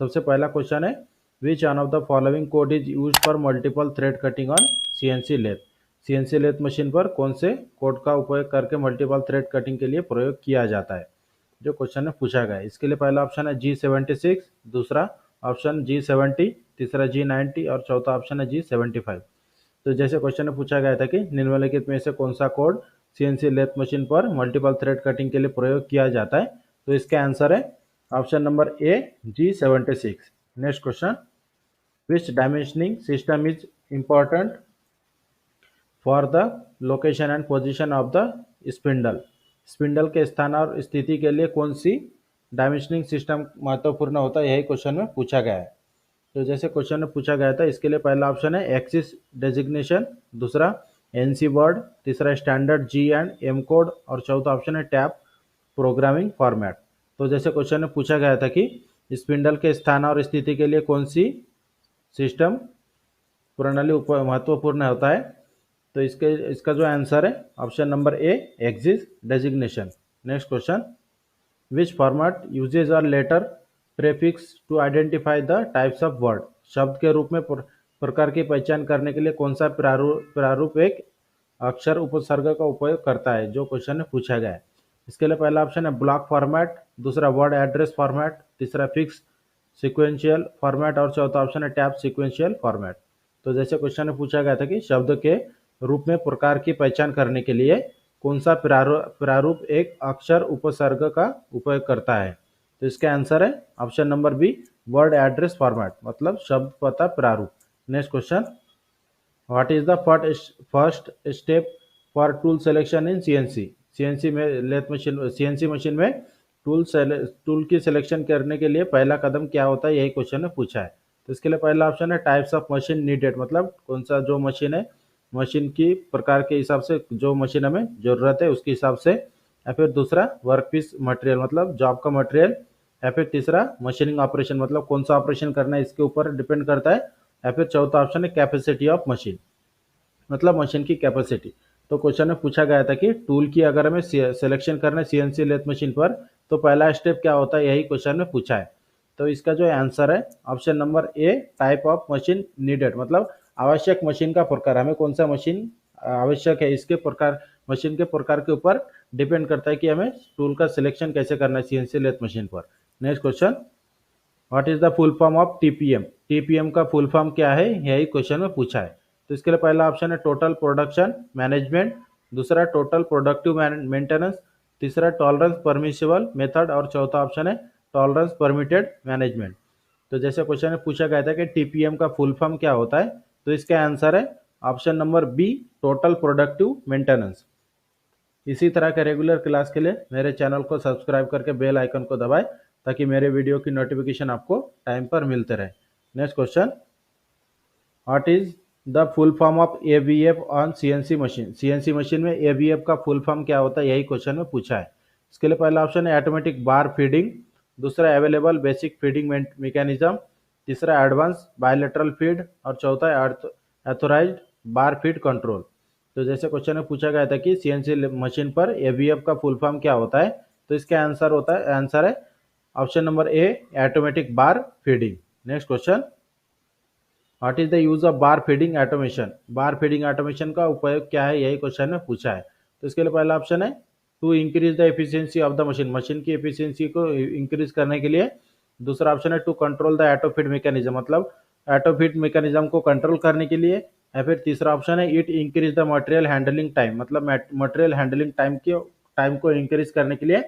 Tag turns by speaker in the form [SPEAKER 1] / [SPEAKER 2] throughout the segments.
[SPEAKER 1] सबसे पहला क्वेश्चन है which one of the following code is use for multiple thread cutting on CNC lathe. CNC lathe machine पर कौन से code का उपयोग करके मल्टीपल थ्रेड कटिंग के लिए प्रयोग किया जाता है, जो क्वेश्चन में पूछा गया है। इसके लिए पहला ऑप्शन है G76, दूसरा ऑप्शन G70, तीसरा G90 और चौथा ऑप्शन है G75। तो जैसे क्वेश्चन में पूछा गया था कि निम्नलिखित में से कौन सा कोड सीएनसी लेथ मशीन पर मल्टीपल थ्रेड कटिंग के लिए प्रयोग किया जाता है, तो इसका आंसर है option number A G76। Next question, which dimensioning system is important for the location and position of the spindle. Spindle के स्थान और स्थिति के लिए कौन सी डायमेंशनिंग सिस्टम महत्वपूर्ण होता है, यही क्वेश्चन में पूछा गया है। तो जैसे क्वेश्चन में पूछा गया था, इसके लिए पहला ऑप्शन है एक्सिस डेजिग्नेशन, दूसरा एनसी वर्ड, तीसरा standard G and M code और चौथा ऑप्शन है टैप प्रोग्रामिंग फॉर्मेट। तो जैसे क्वेश्चन में पूछा गया था कि स्पिंडल के स्थान और स्थिति के लिए कौन सी सिस्टम प्रणाली महत्वपूर्ण होता है, तो इसका जो आंसर है option number A axis designation. Next question, which format uses R letter prefix to identify the types of word. शब्द के रूप में प्रकार की पहचान करने के लिए कौन सा प्रारूप एक अक्षर उपसर्ग का उपयोग करता है, जो क्वेश्चन में पूछा गया है। इसके लिए पहला ऑप्शन है ब्लॉक फॉर्मेट, दूसरा वर्ड एड्रेस फॉर्मेट, तीसरा फिक्स सिक्वेंशियल फॉर्मेट और चौथा ऑप्शन है टैप सिक्वेंशियल फॉर्मेट। तो जैसे क्वेश्चन में पूछा गया था कि शब्द के रूप में प्रकार की पहचान करने के लिए कौन सा प्रारूप एक अक्षर उपसर्ग का उपयोग करता है, तो इसका आंसर है option number B word address format, मतलब शब्द पता प्रारूप। Next question, what is the first step for tool selection in CNC. CNC में लेथ मशीन सीएनसी मशीन में टूल की सिलेक्शन करने के लिए पहला कदम क्या होता है, यही क्वेश्चन में पूछा है। तो इसके लिए पहला ऑप्शन है टाइप्स ऑफ मशीन नीडेड, मतलब कौन सा जो मशीन है मशीन की प्रकार के हिसाब से जो मशीन हमें जरूरत है उसके हिसाब से, या फिर दूसरा वर्कपीस मटेरियल मतलब जॉब का मटेरियल, या फिर तीसरा मशीनिंग ऑपरेशन मतलब कौन सा ऑपरेशन करना है इसके ऊपर डिपेंड करता है, या फिर चौथा ऑप्शन है कैपेसिटी ऑफ मशीन, मतलब मशीन की कैपेसिटी। तो क्वेश्चन में पूछा गया था कि टूल की अगर हमें सिलेक्शन करना है सीएनसी लेथ मशीन पर तो पहला स्टेप क्या होता है, यही क्वेश्चन में पूछा है। तो इसका जो आंसर है option number A type of machine needed, मतलब आवश्यक मशीन का प्रकार, हमें कौन सा मशीन आवश्यक है इसके प्रकार, मशीन के प्रकार के ऊपर डिपेंड करता है कि हमें टूल का सिलेक्शन कैसे करना है सीएनसी लेथ मशीन पर। Next question, what is the full form of TPM. TPM का फुल फॉर्म क्या है, यही क्वेश्चन में पूछा है। तो इसके लिए पहला ऑप्शन है टोटल प्रोडक्शन मैनेजमेंट, दूसरा टोटल प्रोडक्टिव मेंटेनेंस, तीसरा टॉलरेंस परमिसिबल मेथड और चौथा ऑप्शन है टॉलरेंस परमिटेड मैनेजमेंट। तो जैसे क्वेश्चन में पूछा गया था कि टीपीएम का फुल फॉर्म क्या होता है, तो इसका आंसर है option number B total productive maintenance. इसी तरह के रेगुलर क्लास के लिए मेरे चैनल को सब्सक्राइब करके बेल आइकन को दबाएं ताकि मेरे वीडियो की नोटिफिकेशन आपको टाइम पर मिलते रहे। Next question, what is the full form of aVF on CNC machine. CNC machine में एवीएफ का फुल फॉर्म क्या होता है, यही क्वेश्चन में पूछा है। इसके लिए पहला ऑप्शन है ऑटोमेटिक बार फीडिंग, दूसरा अवेलेबल बेसिक फीडिंग मैकेनिज्म, तीसरा एडवांस बायलेटरल फीड और चौथा ऑथोराइज्ड बार फीड कंट्रोल। तो जैसे क्वेश्चन में पूछा गया था कि सीएनसी मशीन पर एवीएफ का फुल फॉर्म क्या होता है, तो इसका आंसर है option number A automatic bar feeding. Next question, what is the use of bar feeding automation. Bar feeding automation का उपयोग क्या है, यही क्वेश्चन में पूछा है। तो इसके लिए पहला ऑप्शन है to increase the efficiency of the machine, machine की एफिशिएंसी को इंक्रीज करने के लिए, दूसरा ऑप्शन है to control the auto feed mechanism, मतलब ऑटो फीड मैकेनिज्म को कंट्रोल करने के लिए, या फिर तीसरा ऑप्शन है it increase the material handling time, मतलब मटेरियल हैंडलिंग टाइम को इंक्रीज करने के लिए,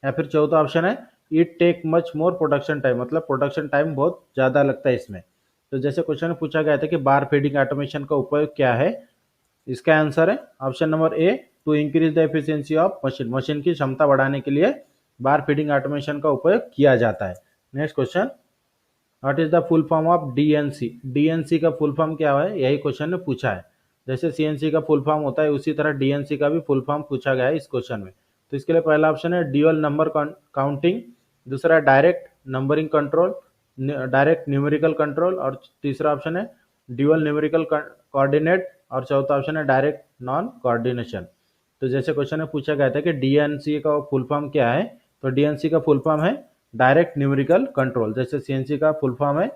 [SPEAKER 1] या फिर चौथा ऑप्शन है it take much more production time, मतलब प्रोडक्शन टाइम बहुत ज़्यादा लगता है इसमें। तो जैसे क्वेश्चन में पूछा गया था कि बार फीडिंग ऑटोमेशन का उपयोग क्या है, इसका आंसर है option number A to increase the efficiency of machine, machine की क्षमता बढ़ाने के लिए बार फीडिंग ऑटोमेशन का उपयोग किया जाता है। Next question, what is the full form of DNC. DNC का फुल फॉर्म क्या है, यही क्वेश्चन ने पूछा है। जैसे सीएनसी का फुल फॉर्म होता है उसी तरह डीएनसी का भी फुल फॉर्म पूछा गया है इस क्वेश्चन में। तो इसके लिए पहला ऑप्शन है ड्यूअल नंबर काउंटिंग, दूसरा direct numbering control, direct numerical control और तीसरा ऑप्शन है ड्यूअल न्यूमेरिकल कोऑर्डिनेट और चौथा ऑप्शन है डायरेक्ट नॉन कोऑर्डिनेशन। तो जैसे क्वेश्चन में पूछा गया था कि डीएनसी का फुल फॉर्म क्या है, तो डीएनसी का फुल फॉर्म है डायरेक्ट न्यूमेरिकल कंट्रोल, जैसे सीएनसी का फुल फॉर्म है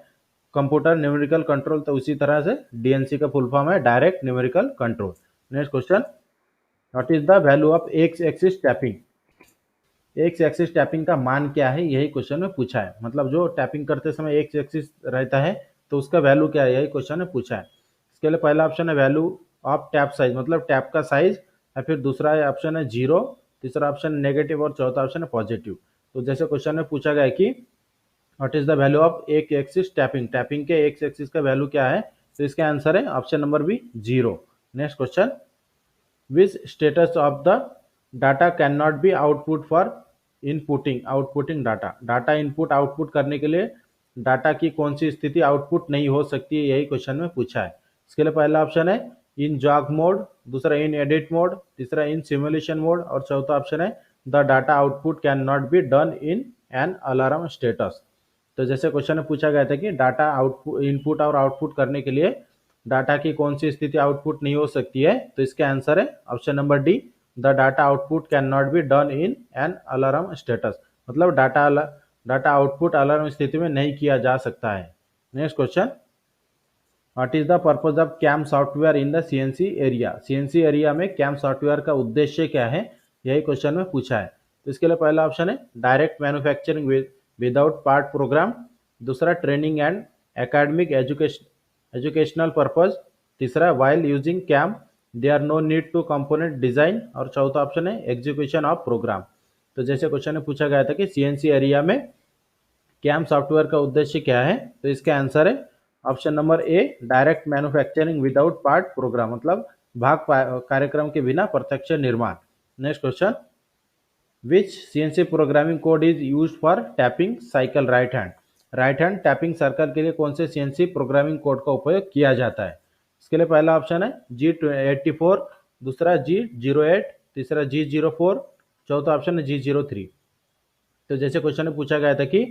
[SPEAKER 1] कंप्यूटर न्यूमेरिकल कंट्रोल, तो उसी तरह से डीएनसी का फुल फॉर्म है direct numerical control. Next question, what is the value of x axis tapping? X axis tapping का मान क्या है, यही क्वेश्चन में पूछा है। मतलब जो टैपिंग करते समय एक्स एक्सिस रहता है तो उसका वैल्यू क्या है, यही क्वेश्चन में पूछा है। इसके लिए पहला ऑप्शन है वैल्यू ऑफ टैप साइज, मतलब टैप का साइज, या फिर दूसरा ऑप्शन है जीरो, तीसरा ऑप्शन नेगेटिव और चौथा ऑप्शन है पॉजिटिव। तो जैसे क्वेश्चन में पूछा गया है कि what is the value of X axis tapping, tapping के एक्स एक्सिस का वैल्यू क्या है, तो इसका आंसर है option number B zero. Next question, which status of the data can not be output for outputting data, data input output करने के लिए डाटा की कौन सी स्थिति आउटपुट नहीं हो सकती है, यही क्वेश्चन में पूछा है। इसके लिए पहला ऑप्शन है इन जॉग मोड, दूसरा इन एडिट मोड, तीसरा इन सिमुलेशन मोड और चौथा ऑप्शन है the data output can not be done in an alarm status. तो जैसे क्वेश्चन में पूछा गया था कि डाटा आउटपुट इनपुट और आउटपुट करने के लिए डाटा की कौन सी स्थिति आउटपुट नहीं हो सकती है, तो इसका आंसर है option number D, the data output can not be done in an alarm status, मतलब डाटा आउटपुट अलार्म स्थिति में नहीं किया जा सकता है। Next question, what is the purpose of CAM software in the CNC area, CNC area में CAM software का उद्देश्य क्या है, यही क्वेश्चन में पूछा है। तो इसके लिए पहला ऑप्शन है direct manufacturing without part program, दूसरा training and academic educational purpose, तीसरा while using CAM they are no need to component design और चौथा ऑप्शन है एग्जीक्यूशन ऑफ प्रोग्राम। तो जैसे क्वेश्चन में पूछा गया था कि सीएनसी एरिया में कैम सॉफ्टवेयर का उद्देश्य क्या है, तो इसका आंसर है ऑप्शन नंबर ए direct manufacturing without part programme, मतलब भाग कार्यक्रम के बिना प्रत्यक्ष निर्माण। Next question, which CNC programming code is used for tapping cycle right hand tapping circle के लिए कौन से सीएनसी प्रोग्रामिंग कोड का उपयोग किया जाता है? इसके लिए पहला ऑप्शन है G84, दूसरा G08, तीसरा G04, चौथा ऑप्शन है G03। तो जैसे क्वेश्चन में पूछा गया था कि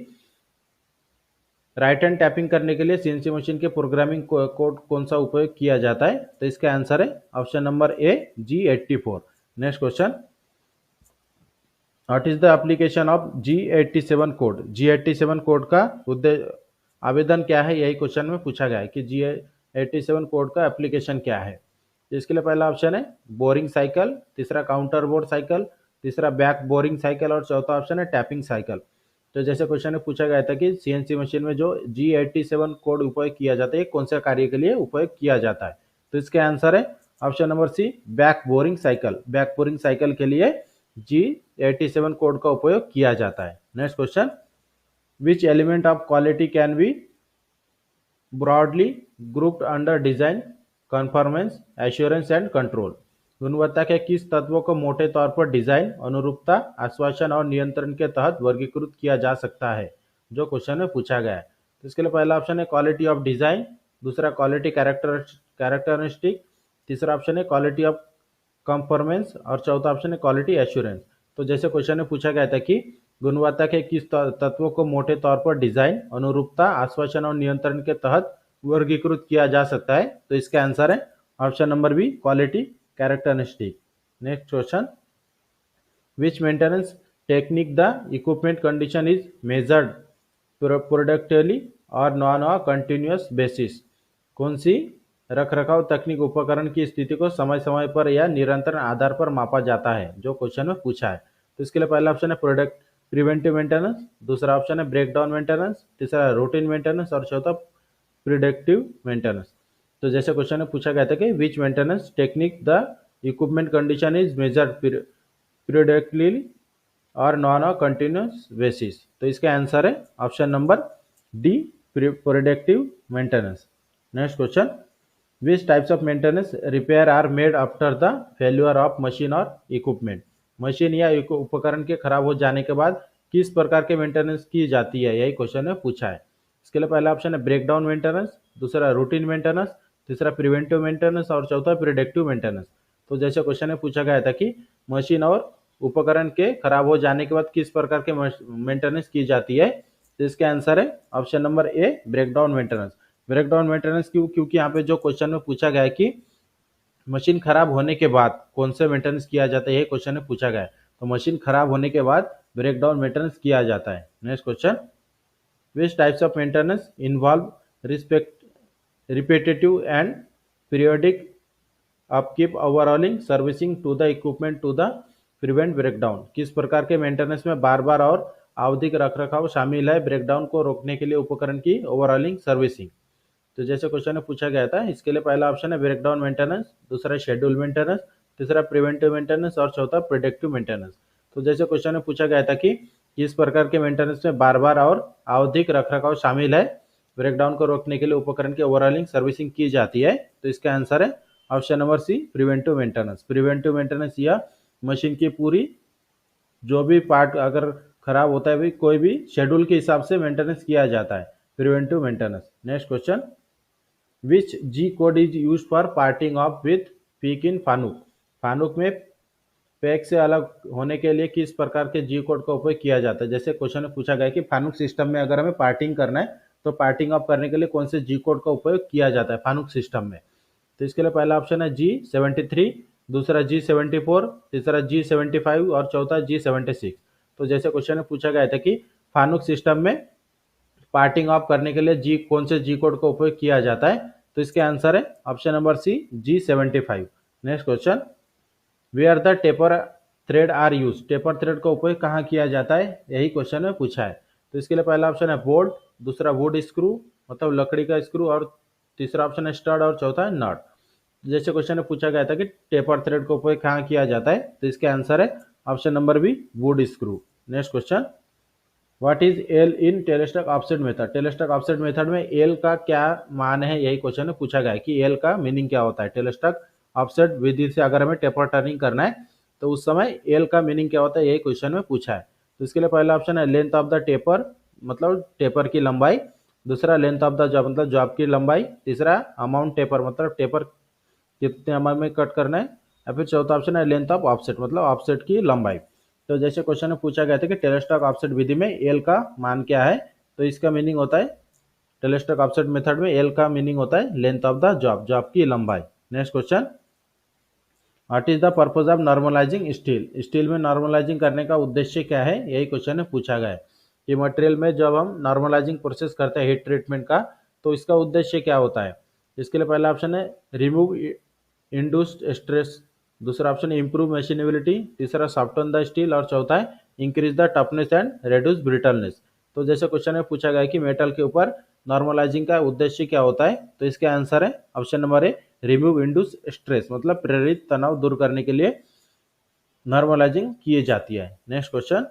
[SPEAKER 1] राइट हैंड टैपिंग करने के लिए सीएनसी मशीन के प्रोग्रामिंग कोड कौन सा उपयोग किया जाता है, तो इसका आंसर है option number A G84। Next question, what is the application of G87 code, G87 code का उद्देश्य आवेदन क्या है, यही क्वेश्चन में पूछा गया है कि G87 कोड का एप्लीकेशन क्या है। तो इसके लिए पहला ऑप्शन है बोरिंग साइकिल, तीसरा काउंटर बोर्ड साइकिल, तीसरा बैक बोरिंग साइकिल और चौथा ऑप्शन है टैपिंग साइकिल। तो जैसे क्वेश्चन में पूछा गया था कि सीएनसी मशीन में जो G87 कोड उपयोग किया जाता है कौन से कार्य के लिए उपयोग किया जाता है, तो इसका आंसर है option number C back boring cycle, back boring cycle के लिए G87 कोड का उपयोग किया जाता है। Next question, which element of quality can be broadly grouped under design conformance assurance and control, गुणवत्ता के किस तत्वों को मोटे तौर पर डिजाइन अनुरूपता आश्वासन और नियंत्रण के तहत वर्गीकृत किया जा सकता है, जो क्वेश्चन में पूछा गया है। तो इसके लिए पहला ऑप्शन है क्वालिटी ऑफ डिजाइन, दूसरा क्वालिटी कैरेक्टरिस्टिक, तीसरा ऑप्शन है क्वालिटी ऑफ कंफॉर्मेंस और चौथा ऑप्शन है क्वालिटी एश्योरेंस। तो जैसे क्वेश्चन में पूछा गया था कि गुणवत्ता के किस तत्वों को मोटे तौर पर डिजाइन अनुरूपता आश्वासन और नियंत्रण के तहत वर्गीकृत किया जा सकता है, तो इसका आंसर है option number B quality characteristic. Next question, which maintenance technique the equipment condition is measured productively और नॉन अ कंटिन्यूअस बेसिस, कौन सी रखरखाव तकनीक उपकरण की स्थिति को समय समय पर या निरंतर आधार पर मापा जाता है, जो क्वेश्चन में पूछा है। तो इसके लिए पहला ऑप्शन है प्रोडक्ट प्रिवेंटिव मेंटेनेंस, दूसरा ऑप्शन है ब्रेकडाउन मेंटेनेंस, तीसरा रूटीन मेंटेनेंस और चौथा प्रिडिक्टिव मेंटेनेंस। तो जैसे क्वेश्चन में पूछा गया था कि which maintenance technique the equipment condition is measured periodically और नॉन अ कंटिन्यूअस बेसिस, तो इसका आंसर है option number D predictive maintenance. Next question, which types of maintenance repair are made after the failure of machine और equipment, machine या उपकरण के खराब हो जाने के बाद किस प्रकार के मेंटेनेंस की जाती है, यही क्वेश्चन में पूछा है। इसके लिए पहला ऑप्शन है ब्रेकडाउन मेंटेनेंस, दूसरा रूटीन मेंटेनेंस, तीसरा प्रिवेंटिव मेंटेनेंस और चौथा प्रिडिक्टिव मेंटेनेंस। तो जैसे क्वेश्चन में पूछा गया था कि मशीन और उपकरण के खराब हो जाने के बाद किस प्रकार के मेंटेनेंस की जाती है, तो इसका आंसर है ऑप्शन नंबर ए ब्रेकडाउन मेंटेनेंस। ब्रेकडाउन मेंटेनेंस क्योंकि यहाँ पे जो क्वेश्चन में पूछा गया है कि मशीन खराब होने के बाद कौन से मेंटेनेंस किया जाता है, ये क्वेश्चन में पूछा गया है। तो मशीन खराब होने के बाद ब्रेकडाउन मेंटेनेंस किया जाता है। Next question, which types of maintenance involve repetitive and periodic upkeep overhauling servicing to the equipment to the prevent breakdown. किस प्रकार के मेंटेनेंस में बार बार और आवधिक रखरखाव शामिल है ब्रेकडाउन को रोकने के लिए उपकरण की ओवरऑलिंग सर्विसिंग। तो जैसे क्वेश्चन में पूछा गया था, इसके लिए पहला ऑप्शन है ब्रेकडाउन मेंटेनेंस, दूसरा शेड्यूल मेंटेनेंस, तीसरा प्रिवेंटिव मेंटेनेंस और चौथा प्रोडक्टिव मेंटेनेंस। तो जैसे क्वेश्चन में पूछा गया था कि किस प्रकार के मेंटेनेंस में बार बार और आवधिक रखरखाव शामिल है ब्रेकडाउन को रोकने के लिए उपकरण की ओवरऑलिंग सर्विसिंग की जाती है, तो इसका आंसर है option number C, preventive maintenance. Preventive maintenance या मशीन की पूरी जो भी पार्ट अगर खराब होता है भी कोई भी शेड्यूल के हिसाब से मेंटेनेंस किया जाता है, preventive maintenance. Next question, which G code is use for parting off with peck in Fanuc. Fanuc में पैक से अलग होने के लिए किस प्रकार के जी कोड का उपयोग किया जाता है। जैसे क्वेश्चन में पूछा गया कि फानुक सिस्टम में अगर हमें पार्टिंग करना है तो पार्टिंग ऑफ करने के लिए कौन से जी कोड का उपयोग किया जाता है फानुक सिस्टम में। तो इसके लिए पहला ऑप्शन है G73, दूसरा G74, तीसरा G75 और चौथा G76। तो जैसे क्वेश्चन में पूछा गया था कि फानुक सिस्टम में पार्टिंग ऑफ करने के लिए कौन से जी कोड का उपयोग किया जाता है, तो इसके आंसर है option number C, G75। Next question, where the taper thread are use. Taper thread का उपयोग कहाँ किया जाता है, यही क्वेश्चन में पूछा है। तो इसके लिए पहला ऑप्शन है बोल्ट, दूसरा वुड स्क्रू मतलब लकड़ी का स्क्रू और तीसरा ऑप्शन है स्टड और चौथा है नट। जैसे क्वेश्चन में पूछा गया था कि टेपर थ्रेड का उपयोग कहाँ किया जाता है, तो इसके आंसर है option number B, wood screw. Next question, what is L in tailstock offset method. Tailstock offset method में एल का क्या मान है, यही क्वेश्चन में पूछा गया है कि एल का मीनिंग क्या होता है। टेलेस्टॉक ऑफसेट विधि से अगर हमें टेपर टर्निंग करना है तो उस समय एल का मीनिंग क्या होता है, यही क्वेश्चन में पूछा है। तो इसके लिए पहला ऑप्शन है लेंथ ऑफ द टेपर मतलब टेपर की लंबाई, दूसरा लेंथ ऑफ द जॉब मतलब जॉब की लंबाई, तीसरा अमाउंट टेपर मतलब टेपर कितने अमाउंट में कट करना है, या फिर चौथा ऑप्शन है लेंथ ऑफ ऑफसेट मतलब ऑफसेट की लंबाई। तो जैसे क्वेश्चन में पूछा गया था कि टेलेस्टॉक ऑफसेट विधि में एल का मान क्या है, तो इसका मीनिंग होता है टेलेस्टॉक ऑफसेट मेथड में एल का मीनिंग होता है length of the job, job की लंबाई। Next question, what is the purpose of normalising steel. Steel में नॉर्मलाइजिंग करने का उद्देश्य क्या है, यही क्वेश्चन में पूछा गया है कि मटेरियल में जब हम नॉर्मलाइजिंग प्रोसेस करते हैं हीट ट्रीटमेंट का, तो इसका उद्देश्य क्या होता है। इसके लिए पहला ऑप्शन है रिमूव इंड्यूस्ड स्ट्रेस, दूसरा ऑप्शन है इंप्रूव मशीनेबिलिटी, तीसरा सॉफ्टन द स्टील और चौथा है increase the toughness and reduce brittleness. तो जैसे क्वेश्चन में पूछा गया है कि मेटल के ऊपर नॉर्मलाइजिंग का उद्देश्य क्या होता है, तो इसका आंसर है ऑप्शन नंबर ए, रिमूव इंड्यूस स्ट्रेस मतलब प्रेरित तनाव दूर करने के लिए नॉर्मलाइजिंग की जाती है। Next question,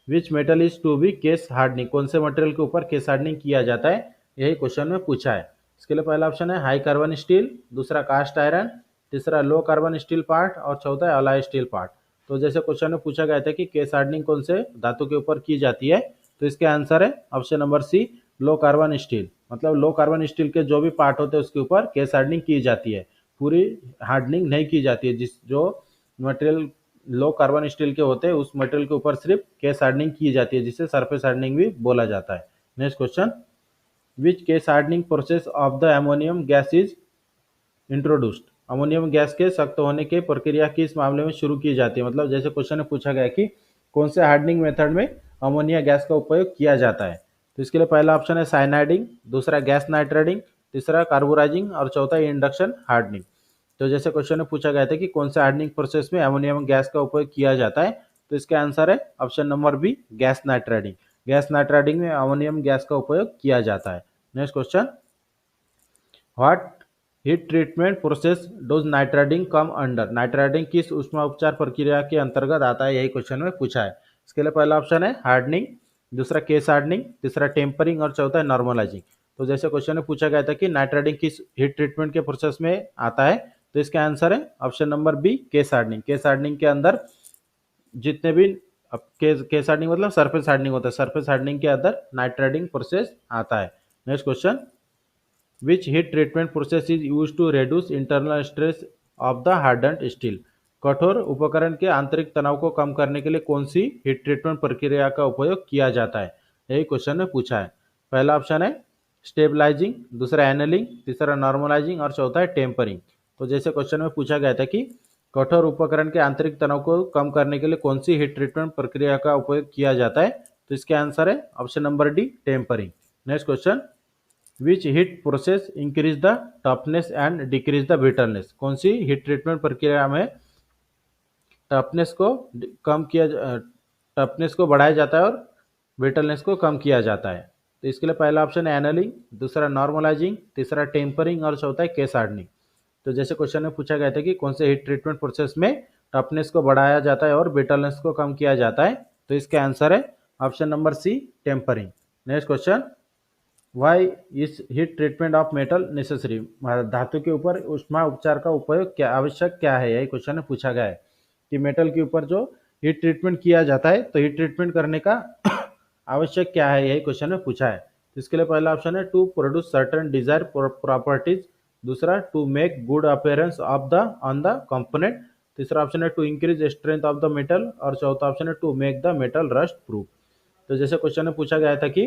[SPEAKER 1] which metal is to be case hardening. कौन से मटेरियल के ऊपर केस हार्डनिंग किया जाता है, यही क्वेश्चन में पूछा है। इसके लिए पहला ऑप्शन है हाई कार्बन स्टील, दूसरा कास्ट आयरन, तीसरा लो कार्बन स्टील पार्ट और चौथा है अलाय स्टील पार्ट। तो जैसे क्वेश्चन में पूछा गया था कि केस हार्डनिंग कौन से धातु के ऊपर की जाती है, तो इसके आंसर है option number C, low carbon steel मतलब लो कार्बन स्टील के जो भी पार्ट होते हैं उसके ऊपर केस हार्डनिंग की जाती है, पूरी हार्डनिंग नहीं की जाती है। जिस जो मटेरियल लो कार्बन स्टील के होते हैं उस मटेरियल के ऊपर सिर्फ केस हार्डनिंग की जाती है, जिसे सरफेस हार्डनिंग भी बोला जाता है। Next question, which case hardening process of the ammonium gas is introduced. Ammonium gas के सख्त होने की प्रक्रिया किस मामले में शुरू की जाती है, मतलब जैसे क्वेश्चन में पूछा गया कि कौन से हार्डनिंग मेथड में अमोनिया गैस का उपयोग किया जाता है, तो इसके लिए पहला ऑप्शन है साइनाइडिंग, दूसरा गैस नाइट्रेटिंग, तीसरा कार्बोराइजिंग और चौथा इंडक्शन हार्डनिंग। तो जैसे क्वेश्चन में पूछा गया था कि कौन से हार्डनिंग प्रोसेस में अमोनियम गैस का उपयोग किया जाता है, तो इसका आंसर है option number B, gas nitriding. Gas nitriding में अमोनियम गैस का उपयोग किया जाता है। Next question, what heat treatment process does nitriding come under. Nitriding किस ऊष्मा उपचार प्रक्रिया के अंतर्गत आता है, यही क्वेश्चन में पूछा है। इसके लिए पहला ऑप्शन है हार्डनिंग, दूसरा केस हार्डनिंग, तीसरा टेम्परिंग और चौथा है नॉर्मलाइजिंग। तो जैसे क्वेश्चन में पूछा गया था कि नाइट्रेटिंग किस हीट ट्रीटमेंट के प्रोसेस में आता है, तो इसका आंसर है option number B, case hardening. Case hardening के अंदर जितने भी केस हार्डनिंग मतलब सरफेस हार्डनिंग होता है, सरफेस हार्डनिंग के अंदर नाइट्रेटिंग प्रोसेस आता है। Next question, which heat treatment process is use to reduce internal stress of the hardened steel. कठोर उपकरण के आंतरिक तनाव को कम करने के लिए कौन सी हीट ट्रीटमेंट प्रक्रिया का उपयोग किया जाता है, यही क्वेश्चन में पूछा है। पहला ऑप्शन है स्टेबलाइजिंग, दूसरा एनलिंग, तीसरा नॉर्मलाइजिंग और चौथा है टेम्परिंग। तो जैसे क्वेश्चन में पूछा गया था कि कठोर उपकरण के आंतरिक तनाव को कम करने के लिए कौन सी हीट ट्रीटमेंट प्रक्रिया का उपयोग किया जाता है? तो इसका आंसर है option number D, tempering. Next question, which heat process increase the toughness and decrease the brittleness? कौन सी हीट ट्रीटमेंट प्रक्रिया में टफनेस को कम किया टफनेस को बढ़ाया जाता है और ब्रिटलनेस को कम किया जाता है? तो इसके लिए पहला ऑप्शन है एनलिंग, दूसरा नॉर्मलाइजिंग, तीसरा टेम्परिंग और चौथा है केस हार्डनिंग। तो जैसे क्वेश्चन में पूछा गया था कि कौन से हीट ट्रीटमेंट प्रोसेस में टफनेस को बढ़ाया जाता है और ब्रिटलनेस को कम किया जाता है? तो इसका आंसर है option number C, tempering. Next question, why is heat treatment of metal necessary? धातु के ऊपर ऊष्मा उपचार का उपयोग क्या आवश्यक क्या है, यही क्वेश्चन में पूछा गया है कि मेटल के ऊपर जो हीट ट्रीटमेंट किया जाता है तो हीट ट्रीटमेंट करने का आवश्यक क्या है, यही क्वेश्चन में पूछा है। तो इसके लिए पहला ऑप्शन है to produce certain desire properties, दूसरा to make good appearance of the on the component, तीसरा ऑप्शन है to increase strength of the metal और चौथा ऑप्शन है to make the metal rust proof. तो जैसे क्वेश्चन में पूछा गया था कि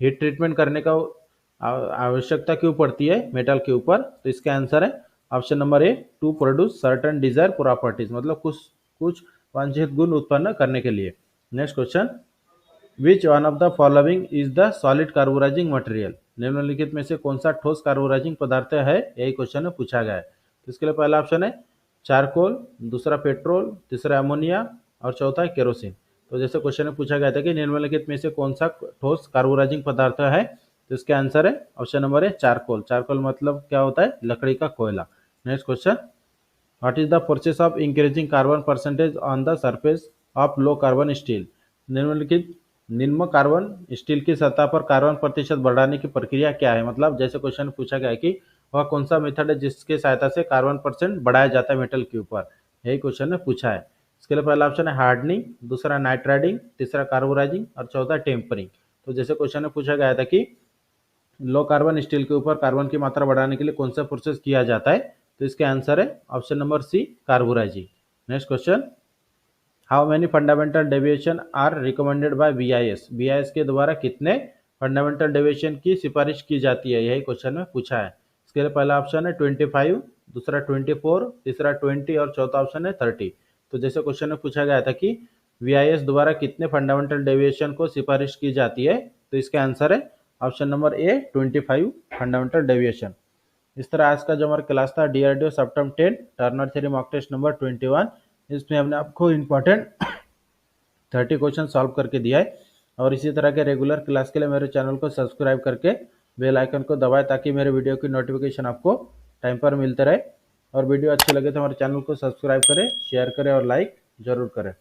[SPEAKER 1] हीट ट्रीटमेंट करने का आवश्यकता क्यों पड़ती है मेटल के ऊपर, तो इसका आंसर है option number A, to produce certain desire properties, मतलब कुछ कुछ वांछित गुण उत्पन्न करने के लिए। Next question, which one of the following is the solid carburising material? निम्नलिखित में से कौन सा ठोस कार्बोराइजिंग पदार्थ है, यही क्वेश्चन में पूछा गया है। तो इसके लिए पहला ऑप्शन है चारकोल, दूसरा पेट्रोल, तीसरा अमोनिया और चौथा है केरोसिन। तो जैसे क्वेश्चन में पूछा गया था कि निम्नलिखित में से कौन सा ठोस कार्बोराइजिंग पदार्थ है, तो इसका आंसर है ऑप्शन नंबर है चारकोल। चारकोल मतलब क्या होता है? लकड़ी का कोयला। Next question, what is the process of increasing carbon percentage on the surface of low carbon steel? निम्नलिखित निम्न कार्बन स्टील की सतह पर कार्बन प्रतिशत बढ़ाने की प्रक्रिया क्या है? मतलब जैसे क्वेश्चन पूछा गया है कि वह कौन सा मेथड है जिसके सहायता से कार्बन परसेंट बढ़ाया जाता है मेटल के ऊपर, यही क्वेश्चन ने पूछा है। इसके लिए पहला ऑप्शन है हार्डनिंग, दूसरा नाइट्राइडिंग, तीसरा कार्बोराइजिंग और चौथा टेम्परिंग। तो जैसे क्वेश्चन में पूछा गया था कि लो कार्बन स्टील के ऊपर कार्बन की मात्रा बढ़ाने के लिए कौन सा प्रोसेस किया जाता है, तो इसका आंसर है option number C, carburising. Next question, how many fundamental deviation are recommended by BIS? BIS के द्वारा कितने फंडामेंटल डेविएशन की सिफारिश की जाती है, यही क्वेश्चन में पूछा है। इसके लिए पहला ऑप्शन है 25, दूसरा 24, तीसरा 20 और चौथा ऑप्शन है 30। तो जैसे क्वेश्चन में पूछा गया था कि बीआईएस द्वारा कितने फंडामेंटल डेविएशन को सिफारिश की जाती है, तो इसका आंसर है option number A, 25 fundamental deviation. इस तरह आज का जो हमारा क्लास था DRDO September 10 turner theory mock test number 21, इसमें हमने आपको इम्पोर्टेंट 30 क्वेश्चन सॉल्व करके दिया है। और इसी तरह के रेगुलर क्लास के लिए मेरे चैनल को सब्सक्राइब करके बेल आइकन को दबाएं ताकि मेरे वीडियो की नोटिफिकेशन आपको टाइम पर मिलते रहे। और वीडियो अच्छी लगे तो हमारे चैनल को सब्सक्राइब करें, शेयर करें और लाइक जरूर करें।